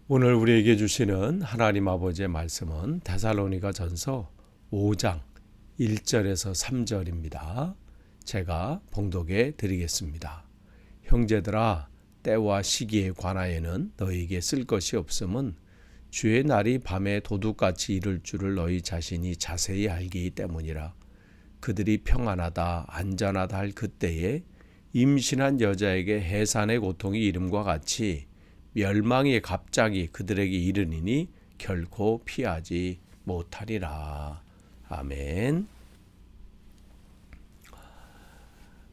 오늘 우리에게 주시는 하나님 아버지의 말씀은 데살로니가 전서 5장 1절에서 3절입니다. 제가 봉독해 드리겠습니다. 형제들아, 때와 시기에 관하여는 너희에게 쓸 것이 없음은 주의 날이 밤에 도둑같이 이를 줄을 너희 자신이 자세히 알기 때문이라. 그들이 평안하다 안전하다 할 그때에 임신한 여자에게 해산의 고통이 이름과 같이 멸망이 갑자기 그들에게 이르니니 결코 피하지 못하리라. 아멘.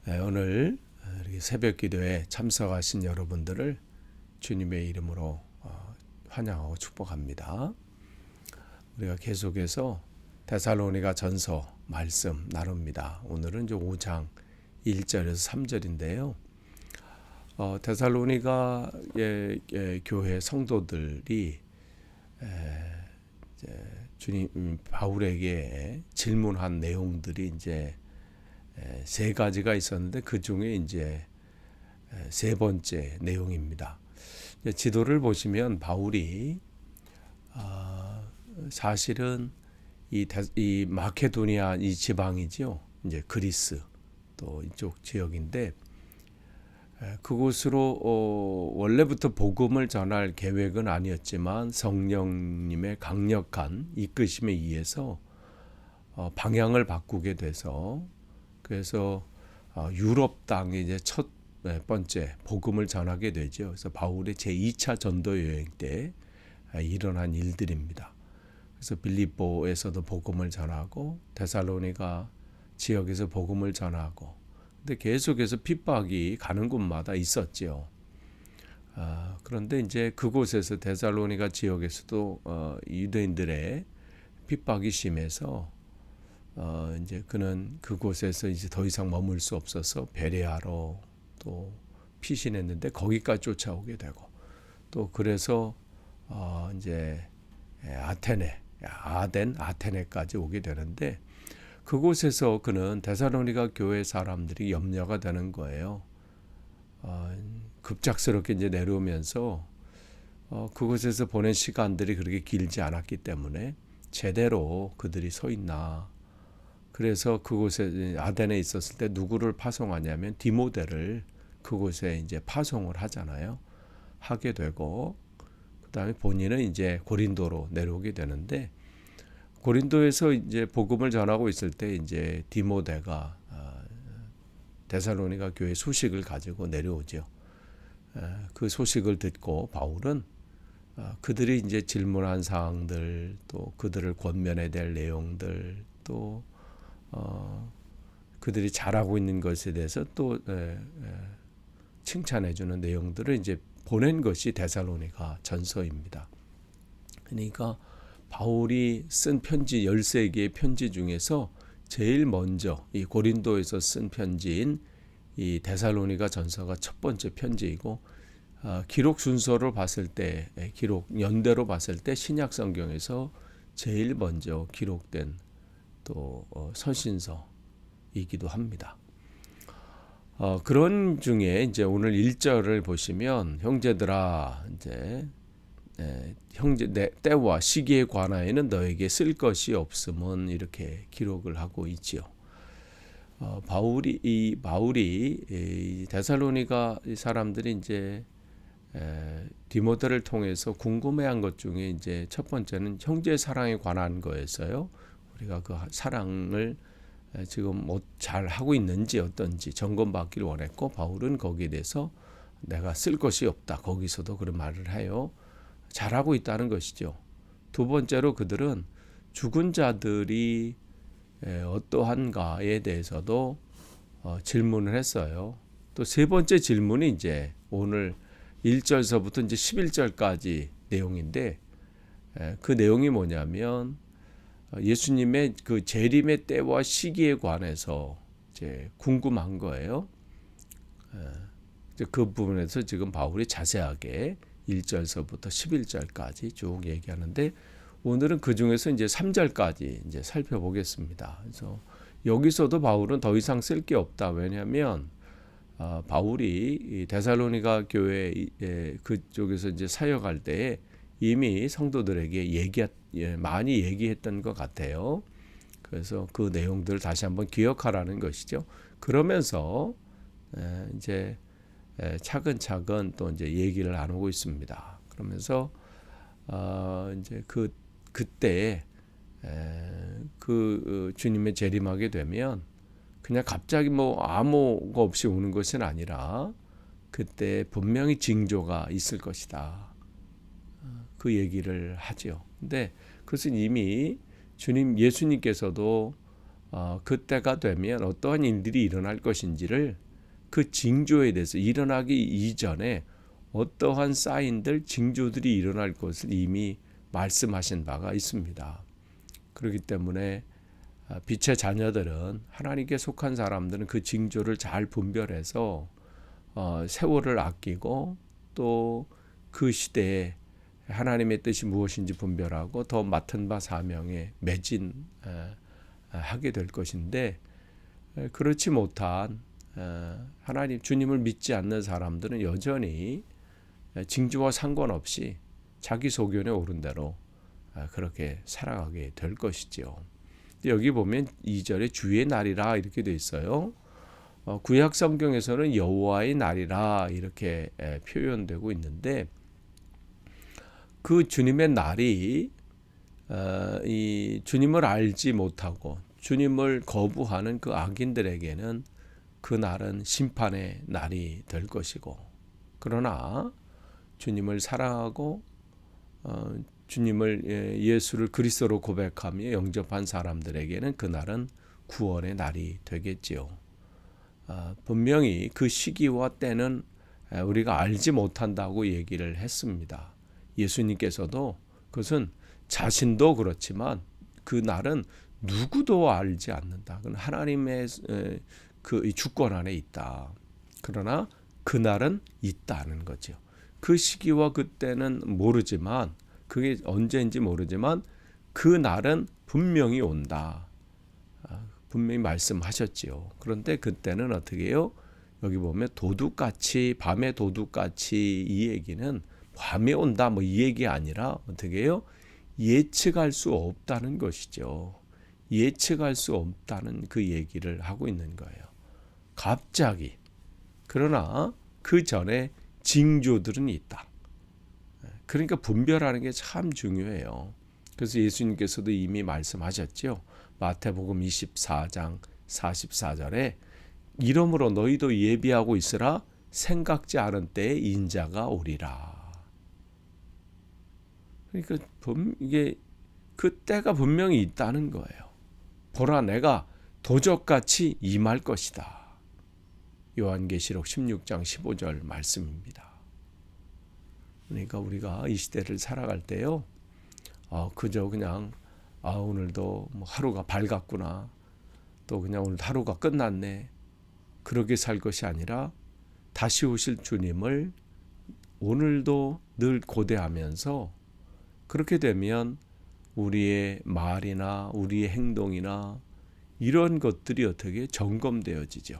네, 오늘 이렇게 새벽 기도에 참석하신 여러분들을 주님의 이름으로 환영하고 축복합니다. 우리가 계속해서 데살로니가 전서 말씀 나눕니다. 오늘은 이제 5장 1절에서 3절인데요. 데살로니가 교회 성도들이 주님 바울에게 질문한 내용들이 이제 세 가지가 있었는데 그 중에 이제 세 번째 내용입니다. 지도를 보시면 바울이 사실은 이 마케도니아 이 지방이죠. 이제 그리스 또 이쪽 지역인데 그곳으로 원래부터 복음을 전할 계획은 아니었지만 성령님의 강력한 이끄심에 의해서 방향을 바꾸게 돼서 그래서 유럽 땅에 이제 첫 번째 복음을 전하게 되죠. 그래서 바울의 제2차 전도 여행 때 일어난 일들입니다. 그래서 빌립보에서도 복음을 전하고 데살로니가 지역에서 복음을 전하고 근데 계속해서 핍박이 가는 곳마다 있었죠. 그런데 이제 그곳에서 데살로니가 지역에서도 유대인들의 핍박이 심해서 이제 그는 그곳에서 이제 더 이상 머물 수 없어서 베레아로 또 피신했는데 거기까지 쫓아오게 되고 또 그래서 이제 아테네까지 오게 되는데 그곳에서 그는 데살로니가 교회 사람들이 염려가 되는 거예요. 급작스럽게 이제 내려오면서 그곳에서 보낸 시간들이 그렇게 길지 않았기 때문에 제대로 그들이 서 있나. 그래서 그곳에 아덴에 있었을 때 누구를 파송하냐면 디모데를 그곳에 이제 파송을 하잖아요. 하게 되고 그다음에 본인은 이제 고린도로 내려오게 되는데 고린도에서 이제 복음을 전하고 있을 때 이제 디모데가 데살로니가 교회 소식을 가지고 내려오죠. 그 소식을 듣고 바울은 그들이 이제 질문한 사항들 또 그들을 권면해야 될 내용들 또 그들이 잘하고 있는 것에 대해서 또 칭찬해주는 내용들을 이제 보낸 것이 데살로니가 전서입니다. 그러니까 바울이 쓴 편지 13개의 편지 중에서 제일 먼저 이 고린도에서 쓴 편지인 이 데살로니가 전서가 첫 번째 편지이고 기록 순서로 봤을 때 기록 연대로 봤을 때 신약 성경에서 제일 먼저 기록된 또 서신서이기도 합니다. 그런 중에 이제 오늘 1절을 보시면 형제들아 이제 형제 때와 시기에 관하여는 너에게 쓸 것이 없음은 이렇게 기록을 하고 있지요. 바울이 데살로니가 사람들이 이제 디모데를 통해서 궁금해한 것 중에 이제 첫 번째는 형제 사랑에 관한 거였어요. 우리가 그 사랑을 지금 잘 하고 있는지 어떤지 점검받기를 원했고 바울은 거기에 대해서 내가 쓸 것이 없다. 거기서도 그런 말을 해요. 잘하고 있다는 것이죠. 두 번째로 그들은 죽은 자들이 어떠한가에 대해서도 질문을 했어요. 또 세 번째 질문이 이제 오늘 1절서부터 이제 11절까지 내용인데 그 내용이 뭐냐면 예수님의 그 재림의 때와 시기에 관해서 이제 궁금한 거예요. 그 부분에서 지금 바울이 자세하게 1절서부터 11절까지 쭉 얘기하는데 오늘은 그 중에서 이제 3절까지 이제 살펴보겠습니다. 그래서 여기서도 바울은 더 이상 쓸 게 없다. 왜냐하면 바울이 데살로니가 교회 그쪽에서 이제 사역할 때에 이미 성도들에게 많이 얘기했던 것 같아요. 그래서 그 내용들을 다시 한번 기억하라는 것이죠. 그러면서 이제 차근차근 또 이제 얘기를 나누고 있습니다. 그러면서 이제 그때 주님의 재림하게 되면 그냥 갑자기 뭐 아무가 없이 오는 것은 아니라 그때 분명히 징조가 있을 것이다. 그 얘기를 하죠. 근데 그것은 이미 예수님께서도 그때가 되면 어떠한 일들이 일어날 것인지를 그 징조에 대해서 일어나기 이전에 어떠한 사인들, 징조들이 일어날 것을 이미 말씀하신 바가 있습니다. 그렇기 때문에 빛의 자녀들은 하나님께 속한 사람들은 그 징조를 잘 분별해서 세월을 아끼고 또 그 시대에 하나님의 뜻이 무엇인지 분별하고 더 맡은 바 사명에 매진하게 될 것인데 그렇지 못한 하나님 주님을 믿지 않는 사람들은 여전히 징조와 상관없이 자기 소견에 오른 대로 그렇게 살아가게 될 것이지요. 여기 보면 2절에 주의 날이라 이렇게 되어 있어요. 구약 성경에서는 여호와의 날이라 이렇게 표현되고 있는데 그 주님의 날이 이 주님을 알지 못하고 주님을 거부하는 그 악인들에게는 그 날은 심판의 날이 될 것이고, 그러나 주님을 사랑하고 주님을 예수를 그리스도로 고백하며 영접한 사람들에게는 그 날은 구원의 날이 되겠지요. 분명히 그 시기와 때는 우리가 알지 못한다고 얘기를 했습니다. 예수님께서도 그것은 자신도 그렇지만 그 날은 누구도 알지 않는다. 그건 하나님의 그 주권 안에 있다. 그러나 그 날은 있다는 거죠. 그 시기와 그때는 모르지만 그게 언제인지 모르지만 그 날은 분명히 온다. 분명히 말씀하셨지요. 그런데 그때는 어떻게 해요? 여기 보면 도둑같이 밤에 도둑같이 이 얘기는 밤에 온다 뭐 이 얘기 아니라 어떻게 해요? 예측할 수 없다는 것이죠. 예측할 수 없다는 그 얘기를 하고 있는 거예요. 갑자기. 그러나 그 전에 징조들은 있다. 그러니까 분별하는 게 참 중요해요. 그래서 예수님께서도 이미 말씀하셨죠. 마태복음 24장 44절에 이러므로 너희도 예비하고 있으라 생각지 않은 때에 인자가 오리라. 그러니까 이게 그 때가 분명히 있다는 거예요. 보라 내가 도적같이 임할 것이다. 요한계시록 16장 15절 말씀입니다. 그러니까 우리가 이 시대를 살아갈 때요. 그저 그냥 오늘도 뭐 하루가 밝았구나. 또 그냥 오늘 하루가 끝났네. 그렇게 살 것이 아니라 다시 오실 주님을 오늘도 늘 고대하면서 그렇게 되면 우리의 말이나 우리의 행동이나 이런 것들이 어떻게 점검되어지죠.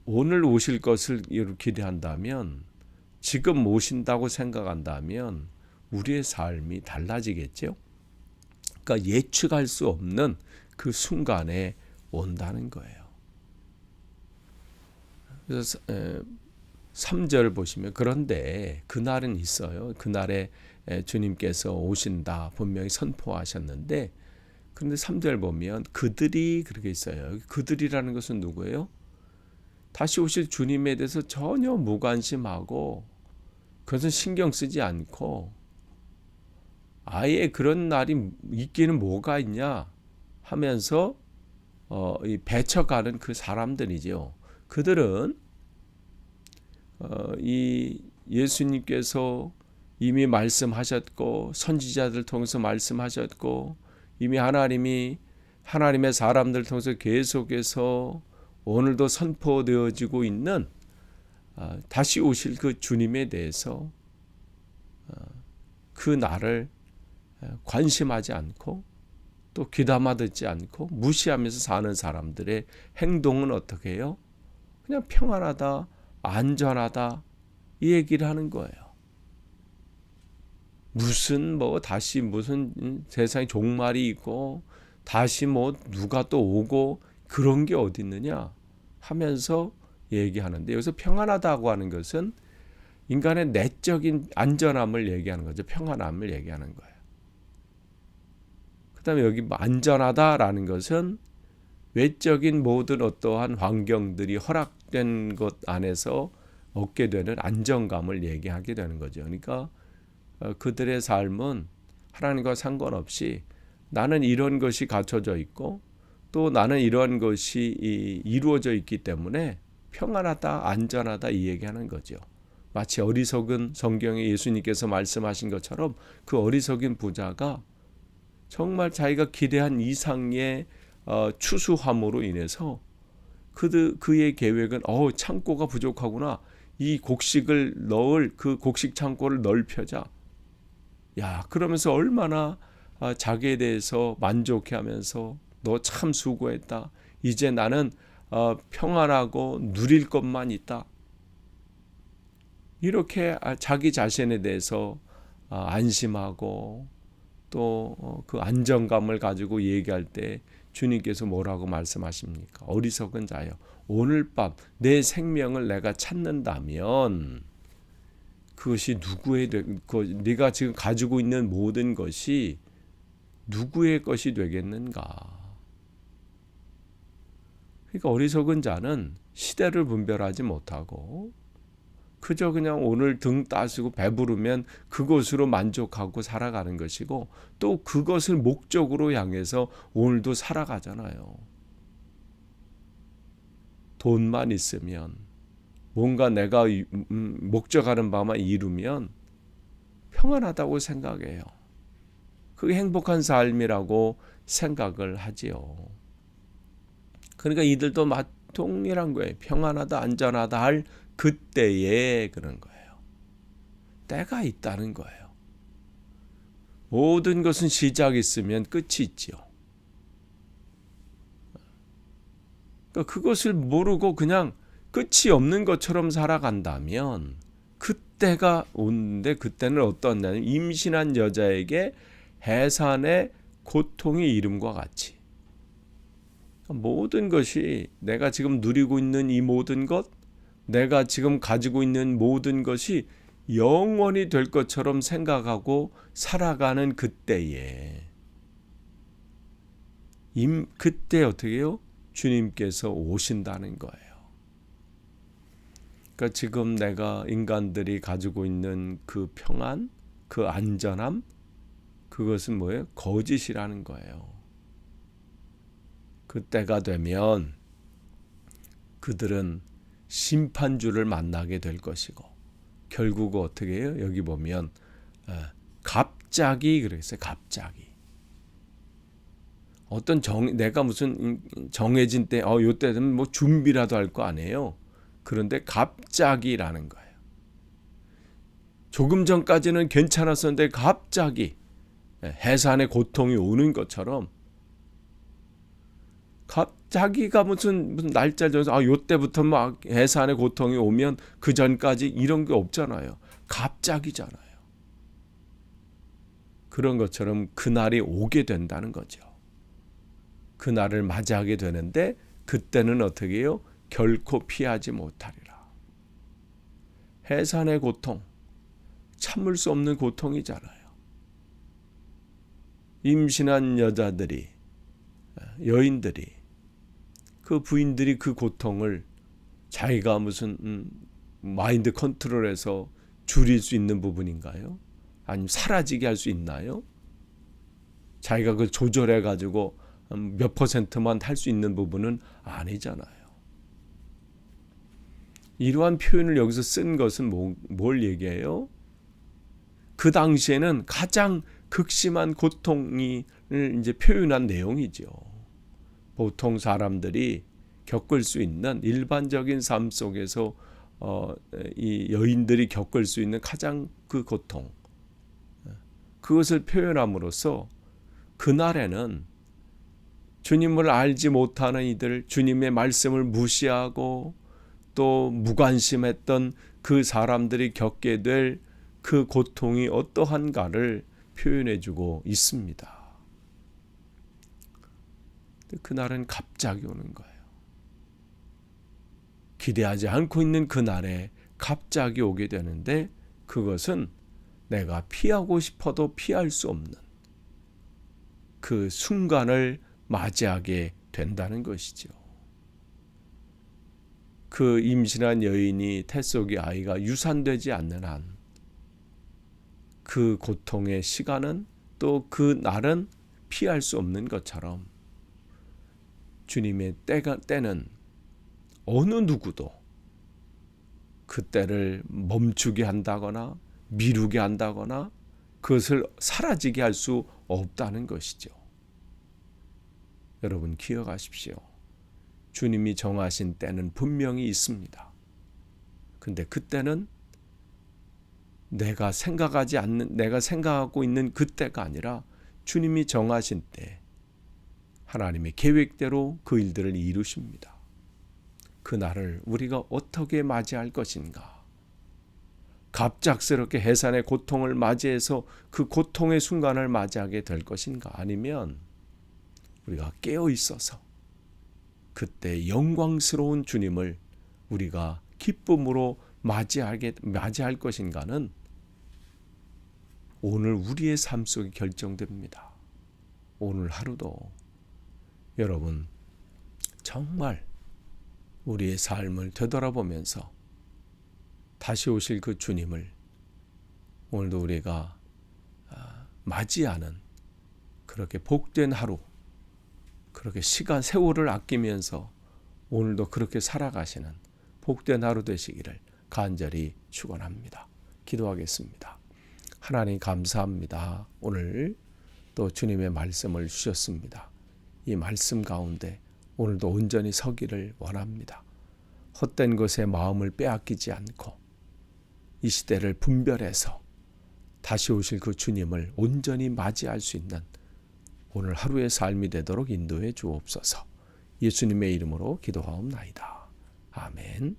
오늘 오실 것을 기대한다면 지금 오신다고 생각한다면 우리의 삶이 달라지겠죠. 그러니까 예측할 수 없는 그 순간에 온다는 거예요. 그래서 3절 보시면 그런데 그날은 있어요. 그날에 주님께서 오신다 분명히 선포하셨는데 그런데 3절 보면 그들이 그렇게 있어요. 그들이라는 것은 누구예요? 다시 오실 주님에 대해서 전혀 무관심하고 그것은 신경 쓰지 않고 아예 그런 날이 있기는 뭐가 있냐 하면서 배쳐가는 그 사람들이죠. 그들은 이 예수님께서 이미 말씀하셨고 선지자들 통해서 말씀하셨고 이미 하나님의 사람들 통해서 계속해서 오늘도 선포되어지고 있는 다시 오실 그 주님에 대해서 그 날을 관심하지 않고 또 귀담아 듣지 않고 무시하면서 사는 사람들의 행동은 어떻게 해요? 그냥 평안하다, 안전하다 이 얘기를 하는 거예요. 무슨 뭐 다시 무슨 세상에 종말이 있고 다시 뭐 누가 또 오고 그런 게 어디 있느냐 하면서 얘기하는데, 여기서 평안하다고 하는 것은 인간의 내적인 안전함을 얘기하는 거죠. 평안함을 얘기하는 거예요. 그 다음에 여기 안전하다라는 것은 외적인 모든 어떠한 환경들이 허락된 것 안에서 얻게 되는 안정감을 얘기하게 되는 거죠. 그러니까 그들의 삶은 하나님과 상관없이 나는 이런 것이 갖춰져 있고 또 나는 이러한 것이 이루어져 있기 때문에 평안하다, 안전하다 이 얘기하는 거죠. 마치 어리석은 성경에 예수님께서 말씀하신 것처럼 그 어리석은 부자가 정말 자기가 기대한 이상의 추수함으로 인해서 그의 계획은 창고가 부족하구나. 이 곡식을 넣을 그 곡식 창고를 넓혀자. 야, 그러면서 얼마나 자기에 대해서 만족해하면서 너 참 수고했다. 이제 나는 평안하고 누릴 것만 있다. 이렇게 자기 자신에 대해서 안심하고 또 그 안정감을 가지고 얘기할 때 주님께서 뭐라고 말씀하십니까? 어리석은 자여, 오늘 밤 내 생명을 내가 찾는다면 그것이 네가 지금 가지고 있는 모든 것이 누구의 것이 되겠는가? 그러니까 어리석은 자는 시대를 분별하지 못하고 그저 그냥 오늘 등 따시고 배부르면 그것으로 만족하고 살아가는 것이고, 또 그것을 목적으로 향해서 오늘도 살아가잖아요. 돈만 있으면, 뭔가 내가 목적하는 바만 이루면 평안하다고 생각해요. 그게 행복한 삶이라고 생각을 하지요. 그러니까 이들도 동일한 거예요. 평안하다, 안전하다 할 그때에 그런 거예요. 때가 있다는 거예요. 모든 것은 시작이 있으면 끝이 있지요. 그러니까 그것을 모르고 그냥 끝이 없는 것처럼 살아간다면 그때가 오는데, 그때는 어떠냐면 임신한 여자에게 해산의 고통의 이름과 같이 모든 것이, 내가 지금 누리고 있는 이 모든 것, 내가 지금 가지고 있는 모든 것이 영원히 될 것처럼 생각하고 살아가는 그때에, 그때 어떻게 해요? 주님께서 오신다는 거예요. 그러니까 지금 내가 인간들이 가지고 있는 그 평안, 그 안전함, 그것은 뭐예요? 거짓이라는 거예요. 그때가 되면 그들은 심판주를 만나게 될 것이고, 결국 어떻게 해요? 여기 보면 갑자기 그랬어요. 갑자기. 어떤 내가 무슨 정해진 때, 요때는 뭐 준비라도 할 거 아니에요. 그런데 갑자기라는 거예요. 조금 전까지는 괜찮았었는데 갑자기 해산의 고통이 오는 것처럼, 자기가 무슨 날짜를 정해서 요때부터 막 해산의 고통이 오면 그 전까지 이런 게 없잖아요. 갑자기잖아요. 그런 것처럼 그날이 오게 된다는 거죠. 그날을 맞이하게 되는데 그때는 어떻게 해요? 결코 피하지 못하리라. 해산의 고통, 참을 수 없는 고통이잖아요. 임신한 여자들이, 여인들이, 그 부인들이 그 고통을 자기가 무슨 마인드 컨트롤해서 줄일 수 있는 부분인가요? 아니면 사라지게 할 수 있나요? 자기가 그걸 조절해 가지고 몇 %만 할 수 있는 부분은 아니잖아요. 이러한 표현을 여기서 쓴 것은 뭘 얘기해요? 그 당시에는 가장 극심한 고통을 이제 표현한 내용이죠. 보통 사람들이 겪을 수 있는 일반적인 삶 속에서 이 여인들이 겪을 수 있는 가장 그 고통, 그것을 표현함으로써 그날에는 주님을 알지 못하는 이들, 주님의 말씀을 무시하고 또 무관심했던 그 사람들이 겪게 될 그 고통이 어떠한가를 표현해주고 있습니다. 그날은 갑자기 오는 거예요. 기대하지 않고 있는 그날에 갑자기 오게 되는데 그것은 내가 피하고 싶어도 피할 수 없는 그 순간을 맞이하게 된다는 것이죠. 그 임신한 여인이 태 속의 아이가 유산되지 않는 한 그 고통의 시간은 또 그 날은 피할 수 없는 것처럼 주님의 때는 어느 누구도 그 때를 멈추게 한다거나 미루게 한다거나 그것을 사라지게 할 수 없다는 것이죠. 여러분 기억하십시오. 주님이 정하신 때는 분명히 있습니다. 근데 그때는 내가 생각하고 있는 그때가 아니라 주님이 정하신 때 하나님의 계획대로 그 일들을 이루십니다. 그 날을 우리가 어떻게 맞이할 것인가? 갑작스럽게 해산의 고통을 맞이해서 그 고통의 순간을 맞이하게 될 것인가? 아니면 우리가 깨어 있어서 그때 영광스러운 주님을 우리가 기쁨으로 맞이할 것인가는 오늘 우리의 삶 속에 결정됩니다. 오늘 하루도 여러분 정말 우리의 삶을 되돌아보면서 다시 오실 그 주님을 오늘도 우리가 맞이하는 그렇게 복된 하루, 그렇게 세월을 아끼면서 오늘도 그렇게 살아가시는 복된 하루 되시기를 간절히 축원합니다. 기도하겠습니다. 하나님 감사합니다. 오늘 또 주님의 말씀을 주셨습니다. 이 말씀 가운데 오늘도 온전히 서기를 원합니다. 헛된 것에 마음을 빼앗기지 않고 이 시대를 분별해서 다시 오실 그 주님을 온전히 맞이할 수 있는 오늘 하루의 삶이 되도록 인도해 주옵소서. 예수님의 이름으로 기도하옵나이다. 아멘.